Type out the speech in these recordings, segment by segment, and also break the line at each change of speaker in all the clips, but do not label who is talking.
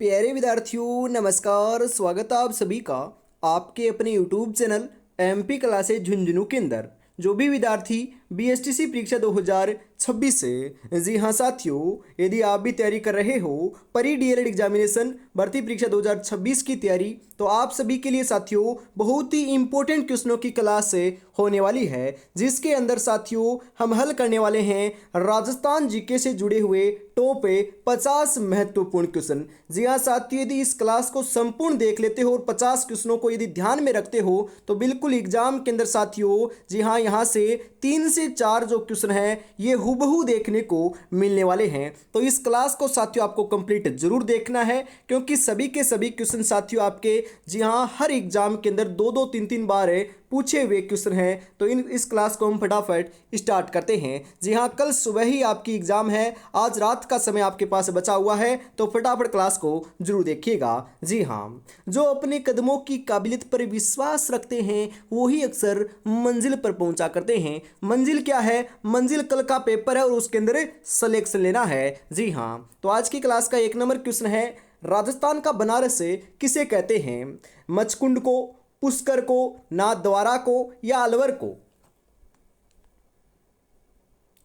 प्यारे विद्यार्थियों नमस्कार। स्वागत है आप सभी का आपके अपने YouTube channel MP classes Jhunjhunu के अंदर। जो भी विद्यार्थी बीएसटीसी परीक्षा 2026 से, जी हाँ साथियों, यदि आप भी तैयारी कर रहे हो परी डीएलएड एग्जामिनेशन भर्ती परीक्षा 2026 की तैयारी, तो आप सभी के लिए साथियों बहुत ही इंपॉर्टेंट क्वेश्चनों की क्लास से होने वाली है, जिसके अंदर साथियों हम हल करने वाले हैं राजस्थान जीके से जुड़े हुए टॉप 50 महत्वपूर्ण क्वेश्चन। जी हाँ साथियों, यदि इस क्लास को संपूर्ण देख लेते हो और 50 क्वेश्चनों को यदि ध्यान में रखते हो तो बिल्कुल एग्जाम के अंदर साथियों, जी हाँ, यहाँ से 3 से 4 जो क्वेश्चन हैं ये हुबहू देखने को मिलने वाले हैं। तो इस क्लास को साथियों आपको कंप्लीट जरूर देखना है, क्योंकि सभी के सभी क्वेश्चन साथियों आपके, जी हाँ, हर एग्जाम के अंदर 2-2 3-3 बार पूछे हुए क्वेश्चन हैं। तो इस क्लास को हम फटाफट स्टार्ट करते हैं। जी हाँ, कल सुबह ही आपकी एग्जाम है, आज रात का समय आपके पास बचा हुआ है, तो फटाफट क्लास को जरूर देखिएगा। जी हाँ, जो अपने कदमों की काबिलियत पर विश्वास रखते हैं वो ही अक्सर मंजिल पर पहुंचा करते हैं। मंजिल क्या है? मंजिल कल का पेपर है और उसके अंदर सिलेक्शन लेना है। जी हाँ, तो आज की क्लास का 1 नंबर क्वेश्चन है, राजस्थान का बनारस किसे कहते हैं? मचकुंड को, पुष्कर को, नाथद्वारा को या अलवर को?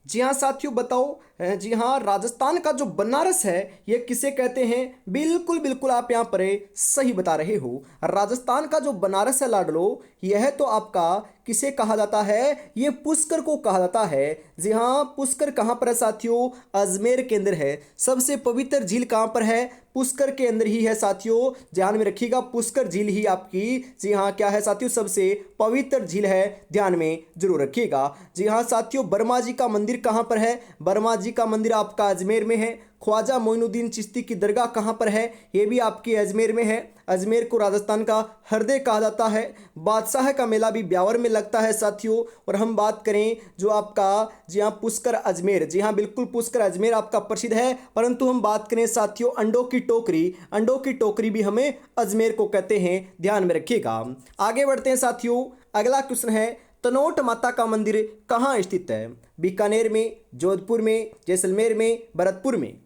जी हाँ साथियों बताओ। जी हाँ, राजस्थान का जो बनारस है ये किसे कहते हैं? बिल्कुल बिल्कुल आप यहाँ पर सही बता रहे हो। राजस्थान का जो बनारस है लाडलो, यह तो आपका किसे कहा जाता है? ये पुष्कर को कहा जाता है। जी हाँ, पुष्कर कहाँ पर है साथियों? अजमेर के अंदर है। सबसे पवित्र झील कहाँ पर है? पुष्कर के अंदर ही है साथियों, ध्यान में रखिएगा। पुष्कर झील ही आपकी, जी हाँ, क्या है साथियों? सबसे पवित्र झील है, ध्यान में जरूर रखिएगा। जी हाँ साथियों, बर्मा जी का मंदिर कहाँ पर है? बर्मा जी का मंदिर आपका अजमेर में है। ख्वाजा मोइनुद्दीन चिश्ती की दरगाह कहाँ पर है? ये भी आपकी अजमेर में है। अजमेर को राजस्थान का हृदय कहा जाता है। बादशाह का मेला भी ब्यावर में लगता है साथियों। और हम बात करें जो आपका, जी हाँ, पुष्कर अजमेर, जी हाँ बिल्कुल पुष्कर अजमेर आपका प्रसिद्ध है। परंतु हम बात करें साथियों अंडों की टोकरी, अंडों की टोकरी भी हमें अजमेर को कहते हैं, ध्यान में रखिएगा। आगे बढ़ते हैं साथियों। अगला क्वेश्चन है, तनोट माता का मंदिर कहाँ स्थित है? बीकानेर में, जोधपुर में, जैसलमेर में, भरतपुर में?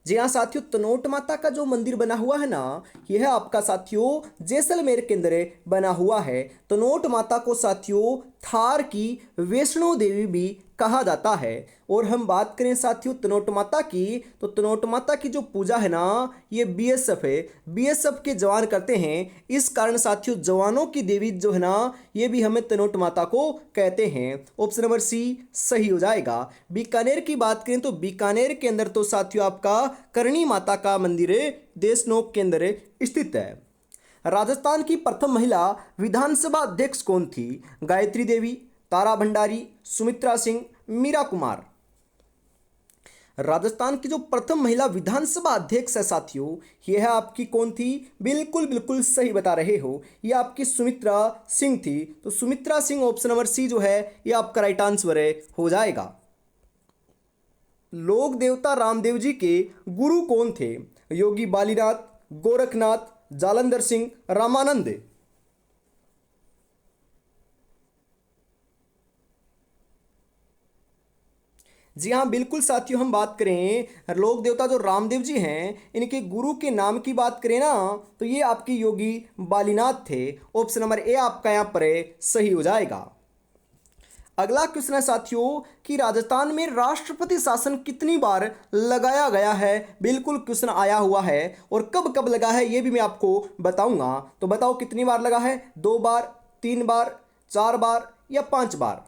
जी हाँ साथियों, तनोट माता का जो मंदिर बना हुआ है ना, यह आपका साथियों जैसलमेर के अंदर बना हुआ है। तनोट माता को साथियों थार की वैष्णो देवी भी कहा जाता है। और हम बात करें साथियों तनोट माता की, तो तनोट माता की जो पूजा है ना, ये बीएसएफ है, बीएसएफ के जवान करते हैं। इस कारण साथियों जवानों की देवी जो है ना, ये भी हमें तनोट माता को कहते हैं। ऑप्शन नंबर सी सही हो जाएगा। बीकानेर की बात करें तो बीकानेर के अंदर तो साथियों आपका करणी माता का मंदिर देशनोक के अंदर स्थित है। राजस्थान की प्रथम महिला विधानसभा अध्यक्ष कौन थी? गायत्री देवी, तारा भंडारी, सुमित्रा सिंह, मीरा कुमार? राजस्थान की जो प्रथम महिला विधानसभा अध्यक्ष है साथियों, यह आपकी कौन थी? बिल्कुल बिल्कुल सही बता रहे हो, यह आपकी सुमित्रा सिंह थी। तो Sumitra Singh option number C जो है यह आपका राइट आंसर हो जाएगा। लोक देवता रामदेव जी के गुरु कौन थे? योगी बालीनाथ, गोरखनाथ, जालंधर सिंह, रामानंद? जी हाँ बिल्कुल साथियों, हम बात करें लोक देवता जो रामदेव जी हैं, इनके गुरु के नाम की बात करें ना, तो ये आपके योगी बालीनाथ थे। ऑप्शन नंबर ए आपका यहाँ पर सही हो जाएगा। अगला क्वेश्चन है साथियों कि राजस्थान में राष्ट्रपति शासन कितनी बार लगाया गया है? बिल्कुल क्वेश्चन आया हुआ है, और कब कब लगा है ये भी मैं आपको बताऊंगा। तो बताओ कितनी बार लगा है? 2 बार, 3 बार, 4 बार या 5 बार?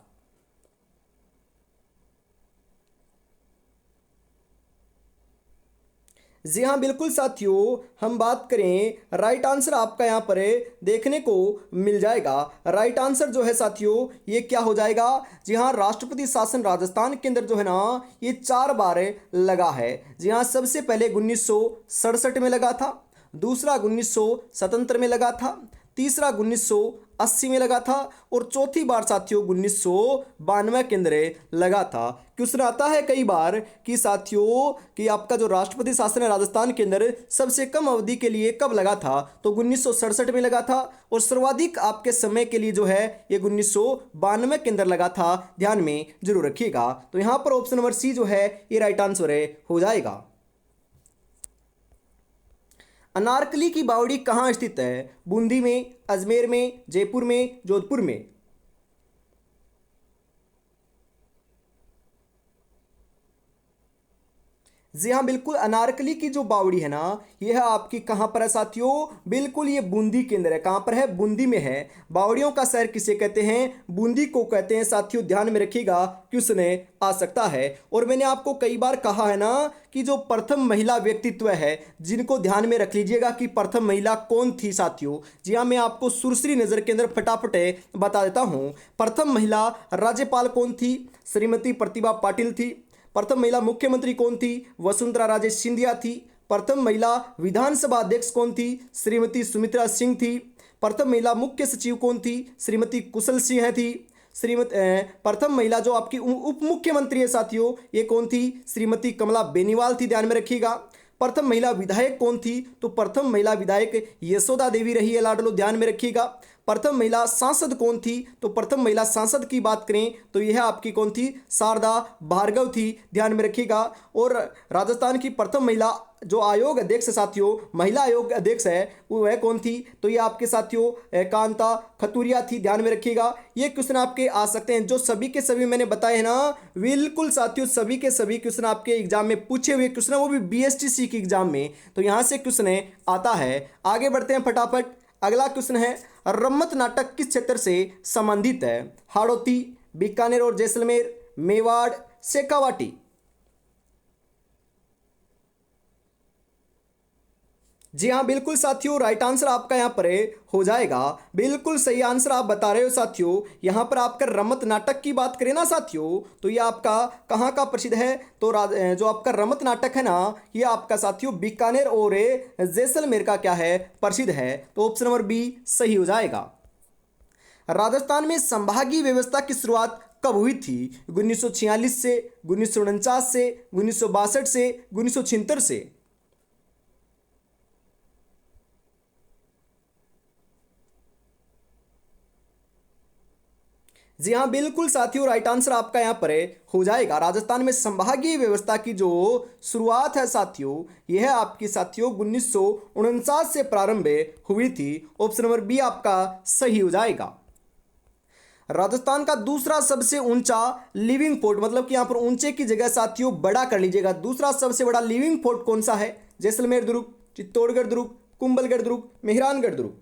जी हाँ बिल्कुल साथियों, हम बात करें राइट आंसर आपका यहाँ पर देखने को मिल जाएगा। राइट आंसर जो है साथियों ये क्या हो जाएगा? जी हाँ, राष्ट्रपति शासन राजस्थान के अंदर जो है ना, ये 4 बार लगा है। जी हाँ, सबसे पहले 1967 में लगा था, दूसरा 1977 में लगा था, तीसरा 1980 में लगा था, और चौथी बार साथियों 1992 के अंदर लगा था। क्वेश्चन आता है कई बार कि साथियों कि आपका जो राष्ट्रपति शासन है राजस्थान के अंदर सबसे कम अवधि के लिए कब लगा था? तो 1967 में लगा था, और सर्वाधिक आपके समय के लिए जो है ये 1992 के अंदर लगा था, ध्यान में जरूर रखिएगा। तो यहाँ पर ऑप्शन नंबर सी जो है ये राइट आंसर हो जाएगा। अनारकली की बावड़ी कहाँ स्थित है? बूंदी में, अजमेर में, जयपुर में, जोधपुर में। जी हाँ, बिल्कुल। अनारकली की जो बावड़ी है ना, यह है आपकी कहाँ पर है साथियों? बिल्कुल, ये बूंदी के अंदर है। कहाँ पर है? बूंदी में है। बावड़ियों का शहर किसे कहते हैं? बूंदी को कहते हैं साथियों। ध्यान में रखिएगा, क्वेश्चन आ सकता है। और मैंने आपको कई बार कहा है ना कि जो प्रथम महिला व्यक्तित्व है, जिनको ध्यान में रख लीजिएगा कि प्रथम महिला कौन थी साथियों। जी हाँ, मैं आपको सुरसरी नज़र के अंदर फटाफट बता देता हूँ। प्रथम महिला राज्यपाल कौन थी? श्रीमती प्रतिभा पाटिल थी। प्रथम महिला मुख्यमंत्री कौन थी? वसुंधरा राजे सिंधिया थी। प्रथम महिला विधानसभा अध्यक्ष कौन थी? श्रीमती सुमित्रा सिंह थी। प्रथम महिला मुख्य सचिव कौन थी? श्रीमती कुशल सिंह थी। प्रथम महिला जो आपकी उप मुख्यमंत्री है साथियों, ये कौन थी? श्रीमती कमला बेनीवाल थी। ध्यान में रखिएगा। प्रथम महिला विधायक कौन थी? तो प्रथम महिला विधायक यशोदा देवी रही है लाडलो। ध्यान में रखिएगा। प्रथम महिला सांसद कौन थी? तो प्रथम महिला सांसद की बात करें तो यह आपकी कौन थी? शारदा भार्गव थी। ध्यान में रखिएगा। और राजस्थान की प्रथम महिला जो आयोग अध्यक्ष साथियों, महिला आयोग अध्यक्ष है, वो वह कौन थी? तो ये आपके साथियों कांता खतूरिया थी। ध्यान में रखिएगा। ये क्वेश्चन आपके आ सकते हैं। जो सभी के सभी मैंने बताए हैं ना, बिल्कुल साथियों, सभी के सभी क्वेश्चन आपके एग्जाम में पूछे हुए क्वेश्चन, वो भी बीएसटीसी के एग्जाम में, तो यहाँ से क्वेश्चन आता है। आगे बढ़ते हैं फटाफट। अगला क्वेश्चन है, रम्मत नाटक किस क्षेत्र से संबंधित है? हाड़ौती, बीकानेर और जैसलमेर, मेवाड़, शेखावाटी। जी हाँ, बिल्कुल साथियों, राइट आंसर आपका यहाँ पर हो जाएगा। बिल्कुल सही आंसर आप बता रहे हो साथियों। यहाँ पर आपका रमत नाटक की बात करें ना साथियों, तो ये आपका कहाँ का प्रसिद्ध है? तो जो आपका रमत नाटक है ना, ये आपका साथियों बीकानेर और जैसलमेर का क्या है? प्रसिद्ध है। तो ऑप्शन नंबर बी सही हो जाएगा। राजस्थान में संभागीय व्यवस्था की शुरुआत कब हुई थी? 1946 से, 1949 से, 1962 से, 1976 से। जी हाँ, बिल्कुल साथियों, राइट आंसर आपका यहाँ पर हो जाएगा। राजस्थान में संभागीय व्यवस्था की जो शुरुआत है साथियों, यह आपकी साथियों 1949 से प्रारंभ हुई थी। ऑप्शन नंबर बी आपका सही हो जाएगा। राजस्थान का दूसरा सबसे ऊंचा लिविंग फोर्ट, मतलब कि यहाँ पर ऊंचे की जगह साथियों बड़ा कर लीजिएगा। दूसरा सबसे बड़ा लिविंग फोर्ट कौन सा है? जैसलमेर दुर्ग, चित्तौड़गढ़ दुर्ग, कुंभलगढ़ दुर्ग, मेहरानगढ़ दुर्ग।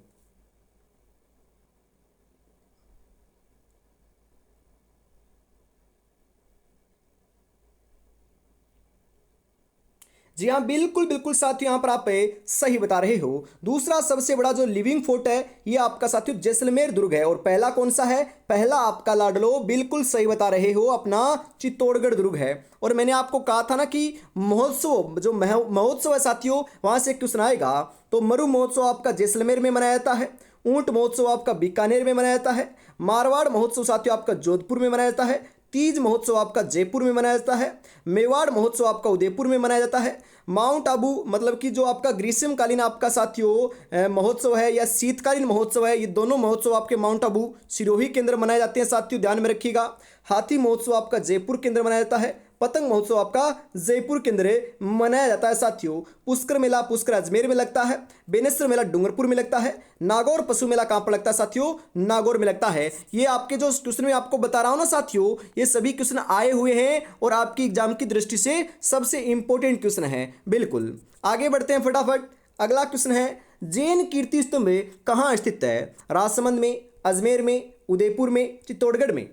जी हाँ, बिल्कुल बिल्कुल साथियों, यहाँ पर आप सही बता रहे हो। दूसरा सबसे बड़ा जो लिविंग फोर्ट है, ये आपका साथियों जैसलमेर दुर्ग है। और पहला कौन सा है? पहला आपका लाडलो, बिल्कुल सही बता रहे हो, अपना चित्तौड़गढ़ दुर्ग है। और मैंने आपको कहा था ना कि महोत्सव, जो महोत्सव है साथियों, वहां से क्वेश्चन आएगा। तो मरु महोत्सव आपका जैसलमेर में मनाया जाता है। ऊंट महोत्सव आपका बीकानेर में मनाया जाता है। मारवाड़ महोत्सव साथियों आपका जोधपुर में मनाया जाता है। तीज महोत्सव आपका जयपुर में मनाया जाता है। मेवाड़ महोत्सव आपका उदयपुर में मनाया जाता है। माउंट आबू, मतलब कि जो आपका ग्रीष्मकालीन आपका साथियों महोत्सव है या शीतकालीन महोत्सव है, ये दोनों महोत्सव आपके माउंट आबू सिरोही के अंदर मनाए जाते हैं साथियों। ध्यान में रखिएगा। हाथी महोत्सव आपका जयपुर के अंदर मनाया जाता है। पतंग महोत्सव आपका जयपुर के अंदर मनाया जाता है साथियों। पुष्कर मेला पुष्कर अजमेर में लगता है। बेनेश्वर मेला डूंगरपुर में लगता है। नागौर पशु मेला कहाँ पर लगता है साथियों? नागौर में लगता है। ये आपके जो क्वेश्चन में आपको बता रहा हूँ ना साथियों, ये सभी क्वेश्चन आए हुए हैं और आपकी एग्जाम की दृष्टि से सबसे इंपॉर्टेंट क्वेश्चन है। बिल्कुल, आगे बढ़ते हैं फटाफट। अगला क्वेश्चन है, जैन कीर्ति स्तंभ कहाँ स्थित है? राजसमंद में, अजमेर में, उदयपुर में, चित्तौड़गढ़ में।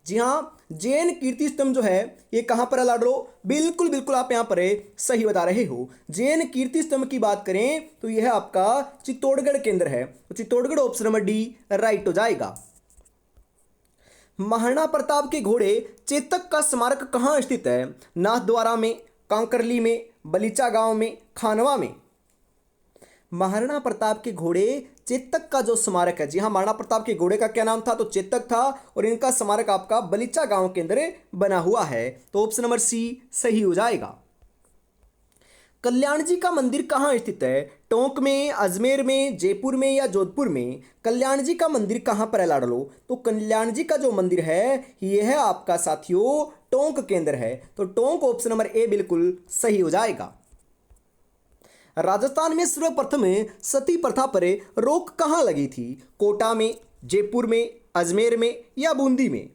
जी हाँ, जैन कीर्ति स्तंभ जो है ये कहाँ पर है लाडलो? बिल्कुल बिल्कुल, आप यहाँ पर सही बता रहे हो। जैन कीर्ति स्तंभ की बात करें तो यह आपका चित्तौड़गढ़ के अंदर है। तो Chittorgarh option number D right हो जाएगा। महाराणा प्रताप के घोड़े चेतक का स्मारक कहाँ स्थित है? नाथद्वारा में, कांकरली में, बलीचा गांव में, खानवा में। महाराणा प्रताप के घोड़े चेतक का जो स्मारक है, जी हाँ, महाराणा प्रताप के घोड़े का क्या नाम था? तो चेतक था। और इनका स्मारक आपका बलीचा गांव के अंदर बना हुआ है। तो ऑप्शन नंबर सी सही हो जाएगा। कल्याण जी का मंदिर कहाँ स्थित है? टोंक में, अजमेर में, जयपुर में या जोधपुर में। कल्याण जी का मंदिर कहाँ पर है लाडलो? तो कल्याण जी का जो मंदिर है यह है आपका साथियों टोंक के अंदर है। तो टोंक ऑप्शन नंबर ए बिल्कुल सही हो जाएगा। राजस्थान में सर्वप्रथम सती प्रथा पर रोक कहाँ लगी थी? कोटा में, जयपुर में, अजमेर में या बूंदी में?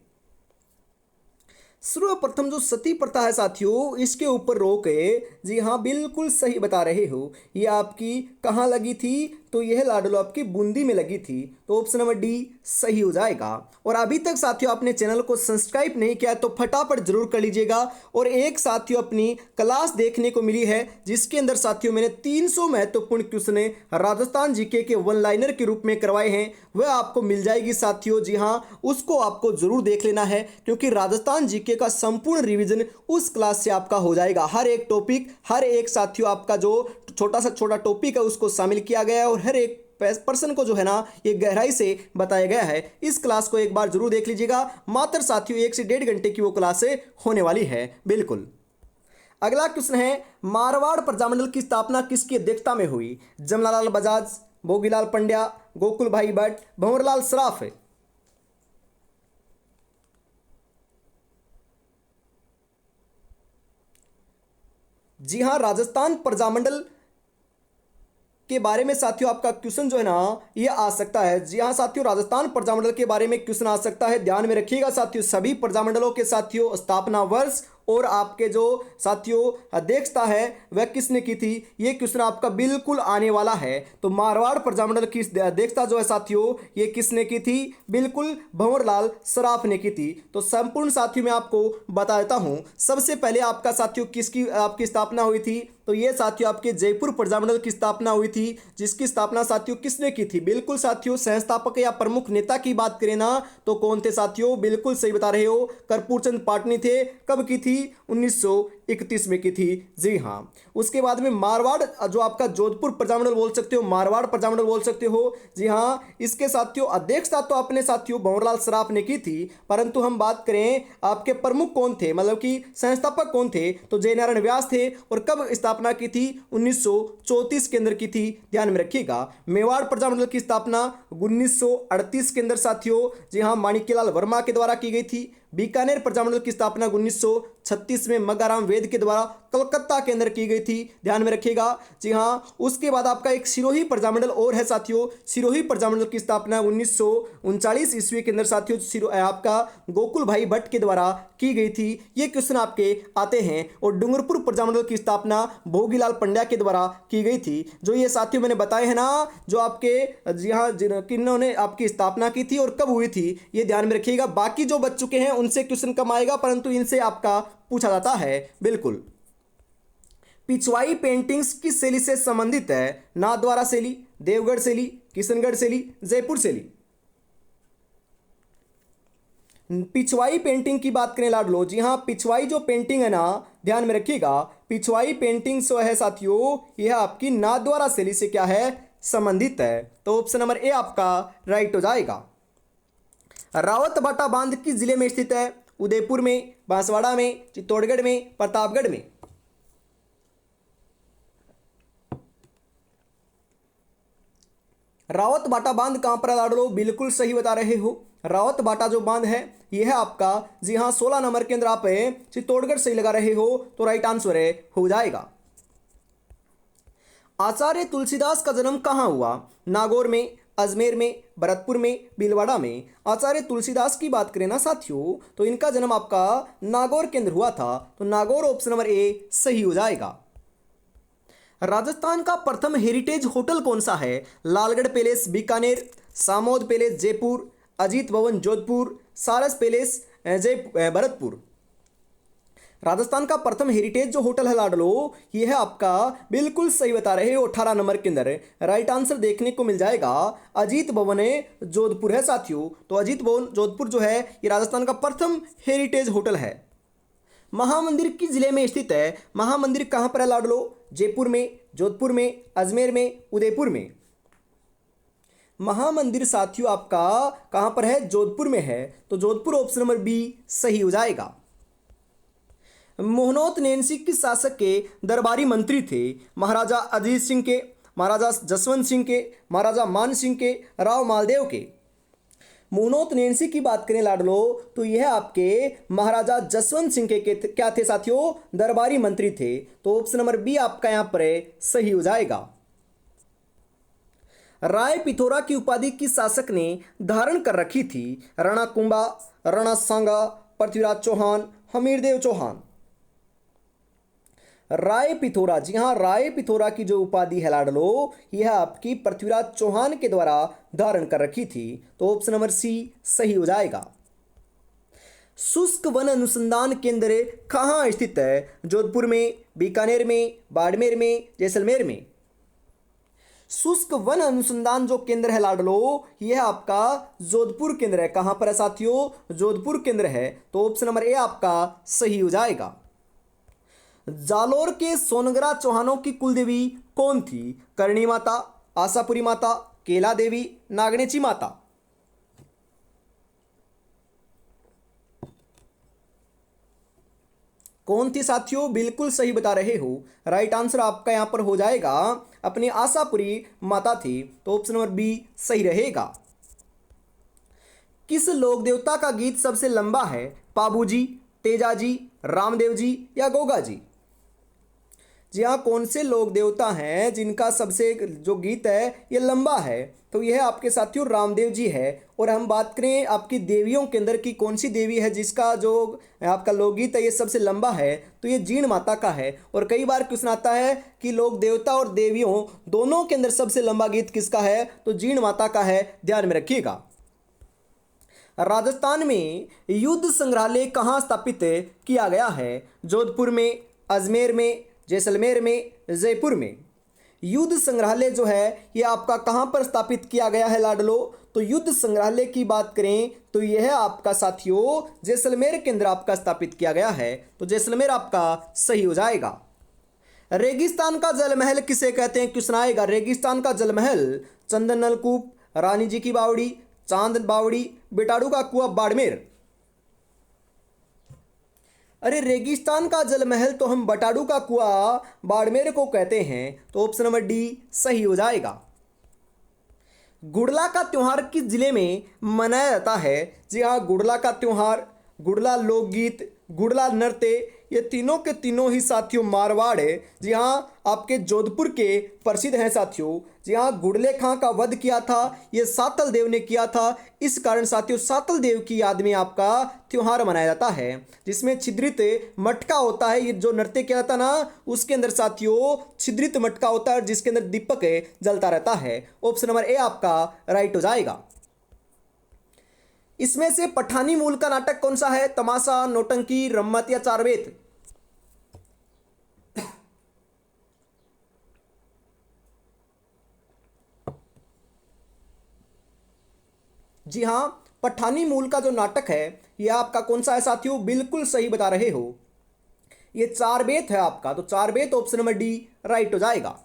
सर्वप्रथम जो सती प्रथा है साथियों, इसके ऊपर रोक है। जी हाँ, बिल्कुल सही बता रहे हो। ये आपकी कहाँ लगी थी? तो यह लाडलो आपकी बूंदी में लगी थी। तो ऑप्शन नंबर डी सही हो जाएगा। और अभी तक साथियों आपने चैनल को सब्सक्राइब नहीं किया तो फटाफट जरूर कर लीजिएगा। और एक साथियों अपनी क्लास देखने को मिली है जिसके अंदर साथियों मैंने 300 महत्वपूर्ण क्वेश्चन राजस्थान जीके के वन लाइनर के रूप में करवाए हैं, वह आपको मिल जाएगी साथियों। जी हाँ, उसको आपको जरूर देख लेना है क्योंकि राजस्थान जीके का संपूर्ण रिवीजन उस क्लास से आपका हो जाएगा। हर एक टॉपिक, हर एक साथियों आपका जो छोटा सा छोटा टॉपिक है उसको शामिल किया गया है और हर एक पर्सन को जो है ना ये गहराई से बताया गया है। इस क्लास को एक बार जरूर देख लीजिएगा। मात्र साथियों 1 से 1.5 घंटे की वो क्लास होने वाली है। बिल्कुल। अगला क्वेश्चन है, मारवाड़ प्रजामंडल की स्थापना किसकी अध्यक्षता में हुई? जमनालाल बजाज, भोगीलाल पंड्या, गोकुल भाई भट्ट, भंवरलाल सराफ? जी हाँ, राजस्थान प्रजामंडल के बारे में साथियों आपका क्वेश्चन जो है ना ये आ सकता है। जी हाँ साथियों, राजस्थान प्रजामंडल के बारे में क्वेश्चन आ सकता है। ध्यान में रखिएगा साथियों, सभी प्रजामंडलों के साथियों स्थापना वर्ष और आपके जो साथियों अध्यक्षता है वह किसने की थी, ये क्वेश्चन आपका बिल्कुल आने वाला है। तो मारवाड़ प्रजामंडल की अध्यक्षता जो है साथियों ये किसने की थी? बिल्कुल भंवरलाल सराफ ने की थी। तो संपूर्ण साथियों मैं आपको बता देता हूं। सबसे पहले आपका साथियों किसकी आपकी स्थापना हुई थी? तो ये साथियों आपके जयपुर प्रजामंडल की स्थापना हुई थी, जिसकी स्थापना साथियों किसने की थी? बिल्कुल साथियों, संस्थापक या प्रमुख नेता की बात करें ना तो कौन थे साथियों? बिल्कुल सही बता रहे हो, कर्पूर चंद पाटनी थे। कब की थी? 1931 में की थी। जी हाँ। उसके बाद में मारवाड़ जो आपका जोधपुर प्रजामंडल बोल सकते हो, मारवाड़ प्रजामंडल बोल सकते हो। जी हाँ, इसके साथियों अध्यक्षता तो अपने साथियों भंवरलाल सराफ ने की थी, परंतु हम बात करें आपके प्रमुख कौन थे, मतलब कि संस्थापक कौन थे, तो जयनारायण व्यास थे। और कब स्थापना की थी? 1934 के अंदर की थी। ध्यान में रखिएगा। मेवाड़ प्रजामंडल की स्थापना 1938 के अंदर साथियों जी हाँ माणिक्यलाल वर्मा के द्वारा की गई थी। बीकानेर प्रजामंडल की स्थापना 1936 में मगाराम वेद के द्वारा कलकत्ता के अंदर की गई थी। ध्यान में रखिएगा। जी हाँ, उसके बाद आपका एक सिरोही प्रजामंडल और है साथियों। सिरोही प्रजामंडल की स्थापना 1939 ईस्वी के अंदर साथियों आपका गोकुल भाई भट्ट के द्वारा की गई थी। ये क्वेश्चन आपके आते हैं। और डूंगरपुर प्रजामंडल की स्थापना भोगीलाल पंड्या के द्वारा की गई थी। जो ये साथियों मैंने बताए हैं ना, जो आपके जी हाँ किन्होंने आपकी स्थापना की थी और कब हुई थी, ये ध्यान में रखिएगा। बाकी जो बच चुके हैं उनसे क्वेश्चन कम आएगा, परंतु इनसे आपका पूछा जाता है। बिल्कुल। पिछवाई पेंटिंग्स किस शैली से संबंधित है? नाथद्वारा शैली, देवगढ़ शैली, किशनगढ़ शैली, जयपुर शैली? पिछवाई पेंटिंग की बात करें लाडलो, जी हाँ, पिछवाई जो पेंटिंग है ना, ध्यान में रखिएगा, पिछवाई पेंटिंग जो है साथियों यह आपकी नाथद्वारा शैली से क्या है? संबंधित है। तो ऑप्शन नंबर ए आपका राइट हो जाएगा। रावतबाटा बांध किस जिले में स्थित है? उदयपुर में, बांसवाड़ा में, चित्तौड़गढ़ में, प्रतापगढ़ में? रावतबाटा बांध कहां पर लाडलो? बिल्कुल सही बता रहे हो। रावतबाटा जो बांध है यह है आपका जी हाँ 16 नंबर के अंदर आप चित्तौड़गढ़ सही लगा रहे हो, तो राइट आंसर है हो जाएगा। आचार्य तुलसीदास का जन्म कहां हुआ? नागौर में, अजमेर में, भरतपुर में, भीलवाड़ा में? आचार्य तुलसीदास की बात करें ना साथियों तो इनका जन्म आपका नागौर के अंदर हुआ था। तो नागौर ऑप्शन नंबर ए सही हो जाएगा। राजस्थान का प्रथम हेरिटेज होटल कौन सा है? लालगढ़ पैलेस बीकानेर, सामोद पैलेस जयपुर, अजीत भवन जोधपुर, सारस पैलेस भरतपुर? राजस्थान का प्रथम हेरिटेज जो होटल है लाडलो ये है आपका बिल्कुल सही बता रहे हो 18 नंबर के अंदर। राइट आंसर देखने को मिल जाएगा अजीत भवन जोधपुर है साथियों। तो अजीत भवन जोधपुर जो है ये राजस्थान का प्रथम हेरिटेज होटल है। महामंदिर किस जिले में स्थित है? महामंदिर कहाँ पर है लाडलो? जयपुर में, जोधपुर में, अजमेर में, उदयपुर में? महामंदिर साथियों आपका कहाँ पर है? जोधपुर में है। तो जोधपुर ऑप्शन नंबर बी सही हो जाएगा। मोहनोत नैन्सी किस शासक के दरबारी मंत्री थे? महाराजा अजीत सिंह के, महाराजा जसवंत सिंह के, महाराजा मान सिंह के, राव मालदेव के? मुहनोत नैन्सी की बात करें लाडलो तो यह आपके महाराजा जसवंत सिंह के क्या थे साथियों, दरबारी मंत्री थे। तो ऑप्शन नंबर बी आपका यहां पर सही हो जाएगा। राय पिथौरा की उपाधि किस शासक ने धारण कर रखी थी? राणा कुंभा, राणा सांगा, पृथ्वीराज चौहान, हमीरदेव चौहान। राय पिथौरा, जी हाँ, राय पिथौरा की जो उपाधि है लाडलो यह आपकी पृथ्वीराज चौहान के द्वारा धारण कर रखी थी। तो ऑप्शन नंबर सी सही हो जाएगा। शुष्क वन अनुसंधान केंद्र कहाँ स्थित है? जोधपुर में, बीकानेर में, बाड़मेर में, जैसलमेर में। शुष्क वन अनुसंधान जो केंद्र है लाडलो यह आपका जोधपुर केंद्र है। कहां पर है साथियों? जोधपुर केंद्र है। तो ऑप्शन नंबर ए आपका सही हो जाएगा। जालोर के सोनगरा चौहानों की कुलदेवी कौन थी? करणी माता, आशापुरी माता, केला देवी, नागनेची माता। कौन थी साथियों? बिल्कुल सही बता रहे हो। राइट आंसर आपका यहां पर हो जाएगा अपनी आशापुरी माता थी। तो ऑप्शन नंबर बी सही रहेगा। किस लोक देवता का गीत सबसे लंबा है? पाबूजी, तेजाजी, रामदेव जी या गोगा जी। जी हाँ, कौन से लोक देवता हैं जिनका सबसे जो गीत है ये लंबा है? तो यह आपके साथियों रामदेव जी है। और हम बात करें आपकी देवियों के अंदर की कौन सी देवी है जिसका जो आपका लोकगीत है ये सबसे लंबा है? तो ये जीण माता का है। और कई बार क्वेश्चन आता है कि लोक देवता और देवियों दोनों के अंदर सबसे लंबा गीत किसका है? तो जीण माता का है, ध्यान में रखिएगा। राजस्थान में युद्ध संग्रहालय कहाँ स्थापित किया गया है? जोधपुर में, अजमेर में, जैसलमेर में, जयपुर में। युद्ध संग्रहालय जो है ये आपका कहाँ पर स्थापित किया गया है लाडलो? तो युद्ध संग्रहालय की बात करें तो यह आपका साथियों जैसलमेर के अंदर आपका स्थापित किया गया है। तो जैसलमेर आपका सही हो जाएगा। रेगिस्तान का जलमहल किसे कहते हैं? क्वेश्चन आएगा। रेगिस्तान का जलमहल चंदन नलकूप, रानी जी की बावड़ी, चांद बावड़ी, बेटाड़ू का कुआं, बाड़मेर। अरे रेगिस्तान का जलमहल तो हम बटाड़ू का कुआं बाड़मेर को कहते हैं। तो ऑप्शन नंबर डी सही हो जाएगा। गुड़ला का त्योहार किस जिले में मनाया जाता है? जी हाँ, गुड़ला का त्योहार, गुड़ला लोकगीत, गुड़ला नृत्य, ये तीनों के तीनों ही साथियों मारवाड़ है। जी हाँ, आपके जोधपुर के प्रसिद्ध हैं साथियों। जी हाँ, गुड़ले खां का वध किया था ये सातल देव ने किया था। इस कारण साथियों सातल देव की याद में आपका त्योहार मनाया जाता है जिसमें छिद्रित मटका होता है। ये जो नृत्य किया जाता ना उसके अंदर साथियों छिद्रित मटका होता है जिसके अंदर दीपक जलता रहता है। ऑप्शन नंबर ए आपका राइट हो जाएगा। इसमें से पठानी मूल का नाटक कौन सा है? तमाशा, नौटंकी, रम्मत या चारवेत। जी हां, पठानी मूल का जो नाटक है यह आपका कौन सा है साथियों? बिल्कुल सही बता रहे हो, ये चारवेत है आपका। तो चारवेत ऑप्शन नंबर डी राइट हो जाएगा।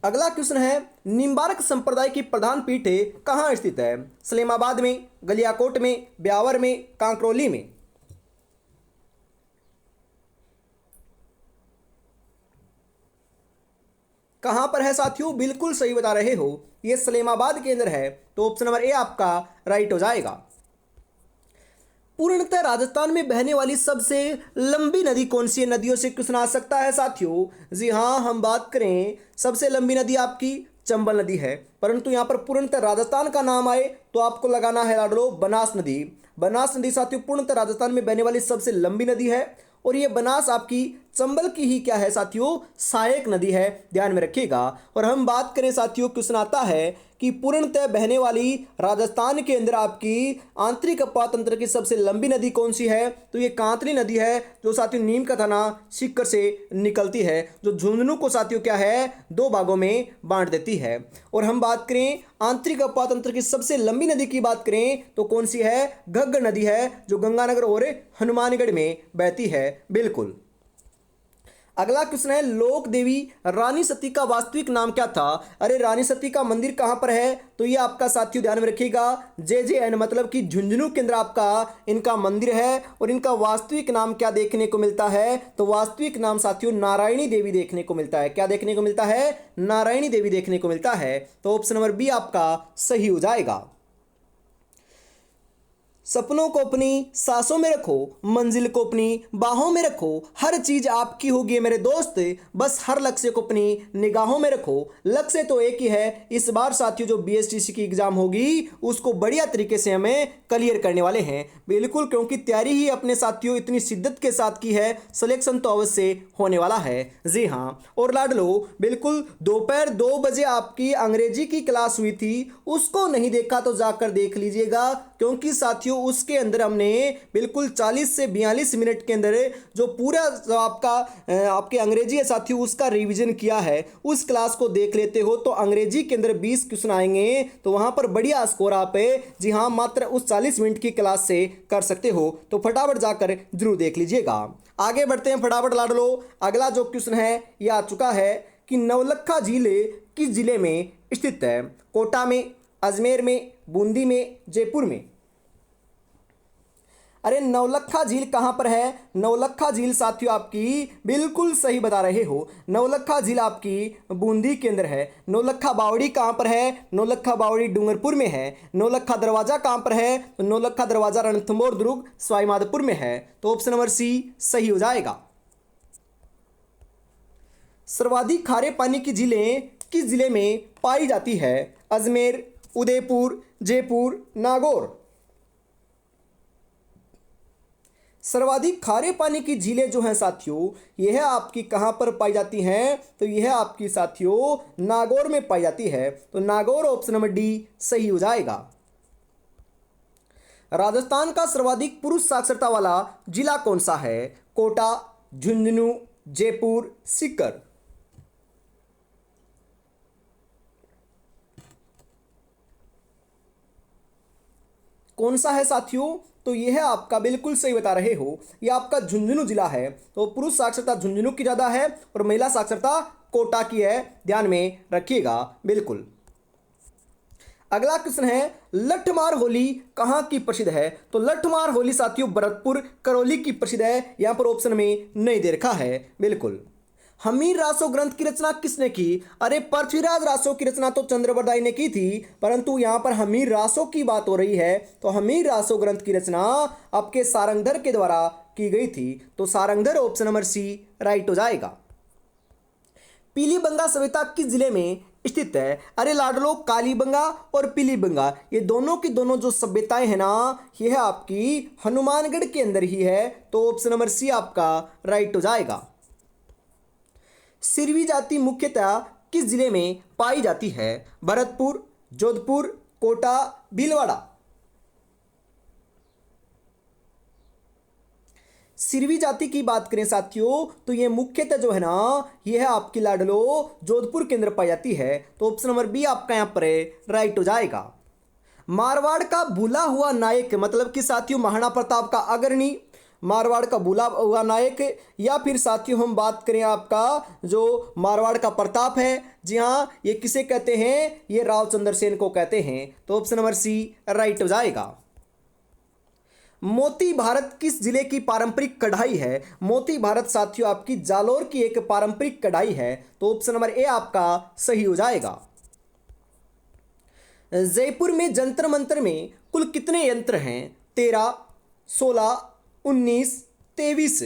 अगला क्वेश्चन है निम्बार्क संप्रदाय की प्रधान पीठ कहाँ स्थित है? सलेमाबाद में, गलियाकोट में, ब्यावर में, कांकरोली में। कहां पर है साथियों? बिल्कुल सही बता रहे हो, ये सलेमाबाद के अंदर है। तो ऑप्शन नंबर ए आपका राइट हो जाएगा। पूर्णतः राजस्थान में बहने वाली सबसे लंबी नदी कौन सी है? नदियों से क्वेश्चन आ सकता है साथियों। जी हाँ, हम बात करें सबसे लंबी नदी आपकी चंबल नदी है। परंतु यहाँ पर पूर्णतः राजस्थान का नाम आए तो आपको लगाना है लाडलो बनास नदी। बनास नदी साथियों पूर्णतः राजस्थान में बहने वाली सबसे लंबी नदी है। और ये बनास आपकी चंबल की ही क्या है साथियों? सहायक नदी है, ध्यान में रखिएगा। और हम बात करें साथियों, क्वेश्चन आता है कि पूर्णतः बहने वाली राजस्थान के अंदर आपकी आंतरिक अपात तंत्र की सबसे लंबी नदी कौन सी है? तो ये कांतली नदी है जो साथियों नीम का थाना सीकर से निकलती है, जो झुंझुनू को साथियों क्या है दो भागों में बांट देती है। और हम बात करें आंतरिक अपात तंत्र की सबसे लंबी नदी की बात करें तो कौन सी है? घग्गर नदी है जो गंगानगर और हनुमानगढ़ में बहती है। बिल्कुल। अगला क्वेश्चन है, लोक देवी रानी सती का वास्तविक नाम क्या था? अरे रानी सती का मंदिर कहाँ पर है? तो ये आपका साथियों ध्यान में रखिएगा, JJN मतलब कि झुंझुनू के अंदर आपका इनका मंदिर है। और इनका वास्तविक नाम क्या देखने को मिलता है? तो वास्तविक नाम साथियों नारायणी देवी देखने को मिलता है। क्या देखने को मिलता है? नारायणी देवी देखने को मिलता है। तो ऑप्शन नंबर बी आपका सही हो जाएगा। सपनों को अपनी सांसों में रखो, मंजिल को अपनी बाहों में रखो, हर चीज आपकी होगी मेरे दोस्त, बस हर लक्ष्य को अपनी निगाहों में रखो। लक्ष्य तो एक ही है, इस बार साथियों जो BSTC की एग्जाम होगी उसको बढ़िया तरीके से हमें क्लियर करने वाले हैं, बिल्कुल, क्योंकि तैयारी ही अपने साथियों इतनी शिद्दत के साथ की है, सिलेक्शन तो अवश्य होने वाला है। जी हाँ, और लाडलो बिल्कुल दोपहर 2 बजे आपकी अंग्रेजी की क्लास हुई थी, उसको नहीं देखा तो जाकर देख लीजिएगा, क्योंकि साथियों उसके अंदर हमने बिल्कुल 40 से 42 मिनट के अंदर जो पूरा जो आपके अंग्रेजी है साथियों उसका रिवीजन किया है। उस क्लास को देख लेते हो तो अंग्रेजी के अंदर 20 क्वेश्चन आएंगे, तो वहां पर बढ़िया स्कोर आप जी हाँ मात्र उस 40 मिनट की क्लास से कर सकते हो। तो फटाफट जाकर जरूर देख लीजिएगा। आगे बढ़ते हैं फटाफट लाडलो। अगला जो क्वेश्चन है ये आ चुका है कि नवलखा झील किस जिले में स्थित है? कोटा में, अजमेर में, बूंदी में, जयपुर में? अरे नवलखा झील कहाँ पर है? नवलखा झील साथियों आपकी बिल्कुल सही बता रहे हो, नवलखा झील आपकी बूंदी के अंदर है। नवलखा बावड़ी कहाँ पर है? नवलखा बावड़ी डूंगरपुर में है। नवलखा दरवाजा कहाँ पर है? तो नवलखा दरवाजा रणथंभौर दुर्ग सवाईमाधोपुर में है। तो ऑप्शन नंबर सी सही हो जाएगा। सर्वाधिक खारे पानी की झीलें किस जिले में पाई जाती है? अजमेर, उदयपुर, जयपुर, नागौर? सर्वाधिक खारे पानी की झीलें जो हैं साथियों यह आपकी कहां पर पाई जाती हैं? तो यह आपकी साथियों नागौर में पाई जाती है। तो नागौर ऑप्शन नंबर डी सही हो जाएगा। राजस्थान का सर्वाधिक पुरुष साक्षरता वाला जिला कौन सा है? कोटा, झुंझुनू, जयपुर, सीकर? कौन सा है साथियों? तो यह है आपका बिल्कुल सही बता रहे हो, यह आपका झुंझुनू जिला है। तो पुरुष साक्षरता झुंझुनू की ज़्यादा है और महिला साक्षरता कोटा की है, ध्यान में रखिएगा बिल्कुल। अगला क्वेश्चन है, लठमार होली कहाँ की प्रसिद्ध है? तो लठमार होली साथियों भरतपुर करौली की प्रसिद्ध है। यहाँ पर ऑप्शन में नहीं दे रखा है बिल्कुल। हमीर रासो ग्रंथ की रचना किसने की? अरे पृथ्वीराज रासो की रचना तो चंद्रबरदाई ने की थी, परंतु यहाँ पर हमीर रासो की बात हो रही है। तो हमीर रासो ग्रंथ की रचना आपके सारंगधर के द्वारा की गई थी। तो Sarangdhar option number C right हो जाएगा। पीलीबंगा सभ्यता किस जिले में स्थित है? अरे लाडलो कालीबंगा और पीलीबंगा ये दोनों की दोनों जो सभ्यताएं हैं ना यह आपकी हनुमानगढ़ के अंदर ही है। तो ऑप्शन नंबर सी आपका राइट हो जाएगा। सिरवी जाति मुख्यतः किस जिले में पाई जाती है? भरतपुर, जोधपुर, कोटा, भीलवाड़ा? सिरवी जाति की बात करें साथियों तो ये मुख्यतः जो है ना यह है आपकी लाडलो जोधपुर के अंदर पाई जाती है। तो ऑप्शन नंबर बी आपका यहाँ पर राइट हो जाएगा। मारवाड़ का भूला हुआ नायक मतलब कि साथियों महाराणा प्रताप का अग्रणी, मारवाड़ का भूला हुआ नायक, या फिर साथियों हम बात करें आपका जो मारवाड़ का प्रताप है, जी हाँ ये किसे कहते हैं? ये राव चंद्र सेन को कहते हैं। तो ऑप्शन नंबर सी राइट हो जाएगा। मोती भारत किस जिले की पारंपरिक कढ़ाई है? मोती भारत साथियों आपकी जालोर की एक पारंपरिक कढ़ाई है। तो ऑप्शन नंबर ए आपका सही हो जाएगा। जयपुर में जंतर मंतर में कुल कितने यंत्र हैं? 13, 16, 19, 23?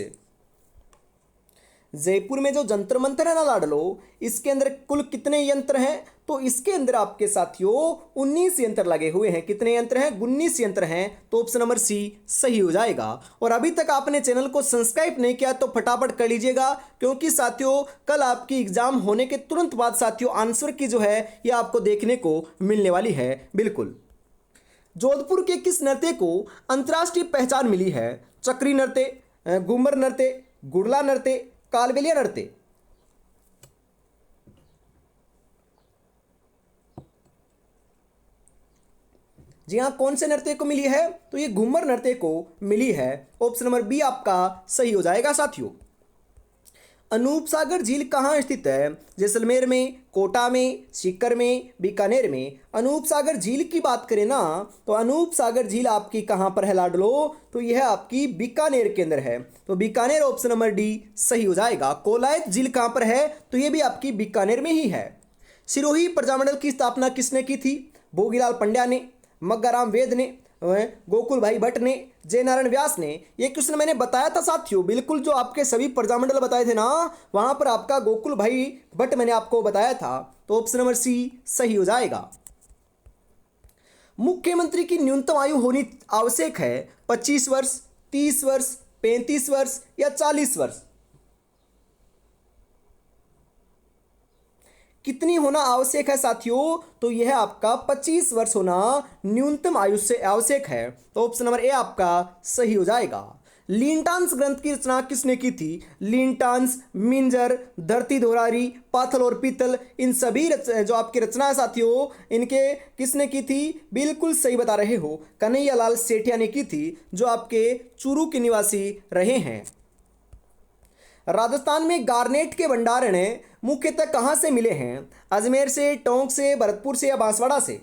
जयपुर में जो जंतर मंतर है ना लाडलो इसके अंदर कुल कितने यंत्र हैं? तो इसके अंदर आपके साथियों 19 यंत्र लगे हुए हैं। कितने यंत्र हैं? 19 यंत्र हैं। तो ऑप्शन नंबर सी सही हो जाएगा। और अभी तक आपने चैनल को सब्सक्राइब नहीं किया तो फटाफट कर लीजिएगा, क्योंकि साथियों कल आपकी एग्जाम होने के तुरंत बाद साथियों आंसर की जो है ये आपको देखने को मिलने वाली है बिल्कुल। जोधपुर के किस नृत्य को अंतर्राष्ट्रीय पहचान मिली है? चक्री नृत्य, घूमर नृत्य, गुड़ला नृत्य, कालबेलिया नृत्य? जी हाँ, कौन से नृत्य को मिली है? तो ये घूमर नृत्य को मिली है। ऑप्शन नंबर बी आपका सही हो जाएगा साथियों। अनूप सागर झील कहाँ स्थित है? जैसलमेर में, कोटा में, सीकर में, बीकानेर में। अनूप सागर झील की बात करें ना तो अनूप सागर झील आपकी कहाँ पर है लाडलो? तो यह आपकी बीकानेर के अंदर है। तो बीकानेर ऑप्शन नंबर डी सही हो जाएगा। कोलायत झील कहाँ पर है? तो ये भी आपकी बीकानेर में ही है। सिरोही प्रजामंडल की स्थापना किसने की थी? भोगीलाल पंड्या ने, मग्गाराम वेद ने, गोकुल भाई भट्ट ने, जयनारायण व्यास ने। ये क्वेश्चन मैंने बताया था साथियों, बिल्कुल जो आपके सभी प्रजामंडल बताए थे ना वहां पर आपका गोकुल भाई भट्ट मैंने आपको बताया था। तो ऑप्शन नंबर सी सही हो जाएगा। मुख्यमंत्री की न्यूनतम आयु होनी आवश्यक है? 25 वर्ष, 30 वर्ष, 35 वर्ष या 40 वर्ष? कितनी होना आवश्यक है साथियों? तो यह आपका 25 वर्ष होना न्यूनतम आयु से आवश्यक है। तो ऑप्शन नंबर ए आपका सही हो जाएगा। लिंटांस ग्रंथ की रचना किसने की थी? लिंटांस, मिंजर, धरती धोरारी, पाथल और पीतल, इन सभी जो आपकी रचना है साथियों इनके किसने की थी? बिल्कुल सही बता रहे हो, कन्हैयालाल सेठिया ने की थी जो आपके चूरू के निवासी रहे हैं। राजस्थान में गार्नेट के भंडारण मुख्यतः कहाँ से मिले हैं? अजमेर से, टोंक से, भरतपुर से या बांसवाड़ा से?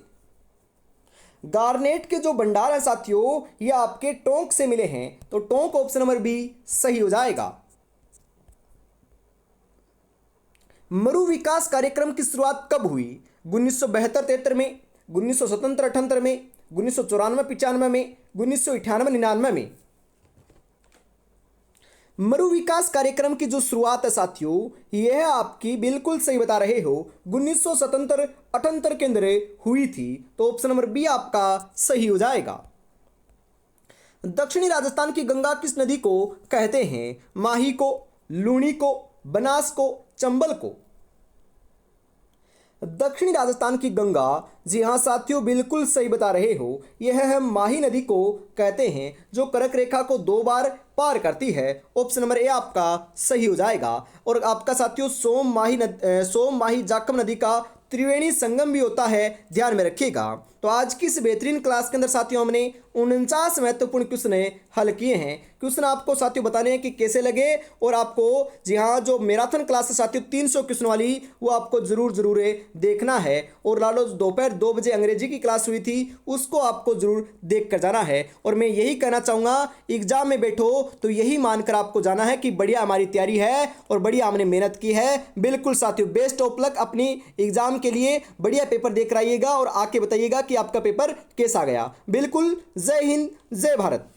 गार्नेट के जो भंडार है साथियों ये आपके टोंक से मिले हैं। तो टोंक ऑप्शन नंबर बी सही हो जाएगा। मरु विकास कार्यक्रम की शुरुआत कब हुई? 1972-73 में, 1977-78 में, 1994-95 में, 1998-99 में? मरु विकास कार्यक्रम की जो शुरुआत है साथियों यह आपकी बिल्कुल सही बता रहे हो 1977-78 के अंदर हुई थी। तो ऑप्शन नंबर बी आपका सही हो जाएगा। दक्षिणी राजस्थान की गंगा किस नदी को कहते हैं? माही को, लूणी को, बनास को, चंबल को? दक्षिणी राजस्थान की गंगा, जी हाँ साथियों बिल्कुल सही बता रहे हो, यह है माही नदी को कहते हैं जो कर्क रेखा को 2 बार पार करती है। ऑप्शन नंबर ए आपका सही हो जाएगा। और आपका साथियों सोम माही जाखम नदी का त्रिवेणी संगम भी होता है, ध्यान में रखिएगा। तो आज की इस बेहतरीन क्लास के अंदर साथियों हमने 49 महत्वपूर्ण क्वेश्चन हल किए हैं। क्वेश्चन आपको साथियों बताने हैं कि कैसे लगे और आपको जी हाँ जो मैराथन क्लास है साथियों 300 क्वेश्चन वाली वो आपको जरूर देखना है। और लालो दोपहर 2 बजे अंग्रेजी की क्लास हुई थी उसको आपको जरूर देख कर जाना है। और मैं यही कहना चाहूँगा एग्जाम में बैठो तो यही मानकर आपको जाना है कि बढ़िया हमारी तैयारी है और बढ़िया हमने मेहनत की है। बिल्कुल साथियों बेस्ट ऑफ लक अपनी एग्जाम के लिए, बढ़िया पेपर देख कर आइएगा और आके बताइएगा कि आपका पेपर कैसा गया। बिल्कुल। जय हिंद, जय भारत।